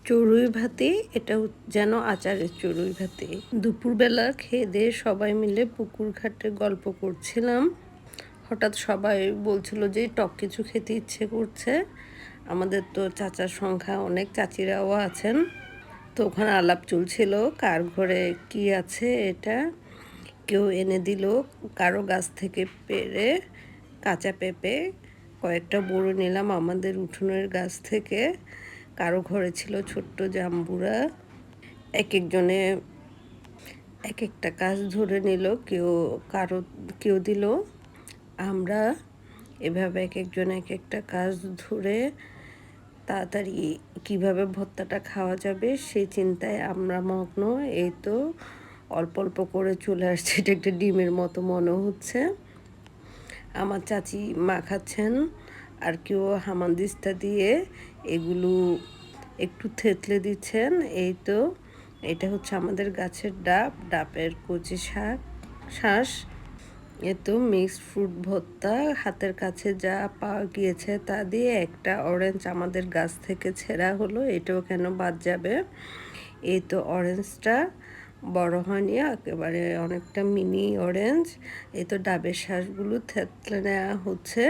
চড়ুই ভাতি, এটা যেন আচারের চড়ুই ভাতি। দুপুরবেলা খেয়ে দিয়ে সবাই মিলে পুকুর ঘাটে গল্প করছিলাম। হঠাৎ সবাই বলছিল যে টক কিছু খেতে ইচ্ছে করছে। আমাদের তো চাচার সংখ্যা অনেক, চাচিরাও আছেন। তো ওখানে আলাপ চলছিল কার ঘরে কি আছে। এটা কেউ এনে দিল কারো গাছ থেকে পেড়ে কাঁচা পেঁপে, কয়েকটা বড়ি নিলাম আমাদের উঠোনের গাছ থেকে। কারো ঘরে ছিল ছোট্ট জাম্বুরা। এক একজনে এক একটা কাজ ধরে নিল, কেউ দিল। আমরা এভাবে এক একজন এক একটা কাজ ধরে তাড়াতাড়ি কিভাবে ভর্তাটা খাওয়া যাবে সেই চিন্তায় আমরা মগ্ন। এই তো অল্প অল্প করে চলে আসছে, এটা একটা ডিমের মতো মনে হচ্ছে। আমার চাচি মাখাচ্ছেন, আর কেউ হামানদিস্তা দিয়ে এগুলো একটু থেতলে দিচ্ছেন। এই তো এটা হচ্ছে আমাদের গাছের ডাবের কচি শাঁস। এ তো মিক্সড ফ্রুট ভর্তা, হাতের কাছে যা পাওয়া গিয়েছে তা দিয়ে। একটা অরেঞ্জ আমাদের গাছ থেকে ছেঁড়া হলো, এটাও কেন বাদ যাবে। এই তো অরেঞ্জটা বড় হয়নি, একেবারে অনেকটা মিনি অরেঞ্জ। এই তো ডাবের শাঁসগুলো থেতলে নেওয়া হচ্ছে।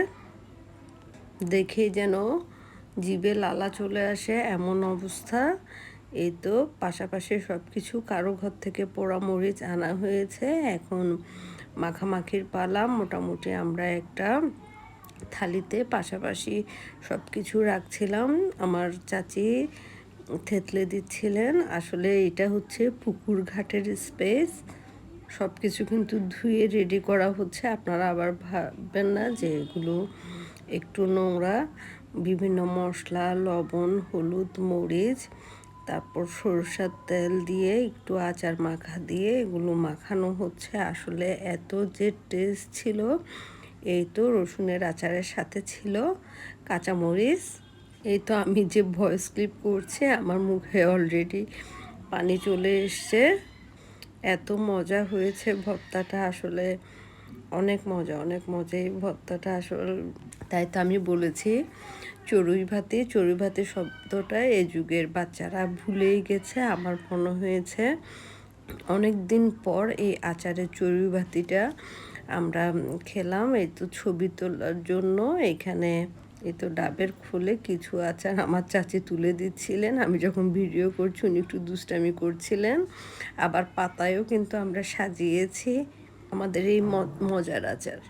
দেখেই যেন জিভে লালা চলে আসে এমন অবস্থা। এই তো পাশাপাশি সব কিছু, কারো ঘর থেকে পোড়া মরিচ আনা হয়েছে। এখন মাখামাখির পালা। মোটামুটি আমরা একটা থালিতে পাশাপাশি সব কিছু রাখছিলাম। আমার চাচি থেতলে দিচ্ছিলেন। আসলে এটা হচ্ছে পুকুর ঘাটের স্পেস। সব কিছু কিন্তু ধুয়ে রেডি করা হচ্ছে। আপনারা আবার ভাববেন না যে এগুলো একটু নোংরা। বিভিন্ন মশলা, লবণ, হলুদ, মরিচ, তারপর সরষের তেল দিয়ে একটু আচার মাখা দিয়ে এগুলো মাখানো হচ্ছে। আসলে এত যে টেস্ট ছিল। এই তো রসুনের আচারের সাথে ছিল কাঁচামরিচ। এই তো আমি যে ভয়েস ক্লিপ করছি, আমার মুখে অলরেডি পানি চলে এসছে। এত মজা হয়েছে ভর্তাটা, আসলে অনেক মজা, অনেক মজা এই ভর্তাটা আসলে। তাই তো আমি বলেছি চড়ুই ভাতি শব্দটা এ যুগের বাচ্চারা ভুলেই গেছে। আমার মনে হয়েছে অনেক দিন পর এই আচারের চড়ুই ভাতিটা আমরা খেলাম। এই তো ছবি তোলার জন্য এখানে এই তো ডাবের খুলে কিছু আচার আমার চাচি তুলে দিচ্ছিলেন। আমি যখন ভিডিও করছি উনি একটু দুষ্টামি করছিলেন। আবার পাতায়ও কিন্তু আমরা সাজিয়েছি আমাদের এই মজার আচার।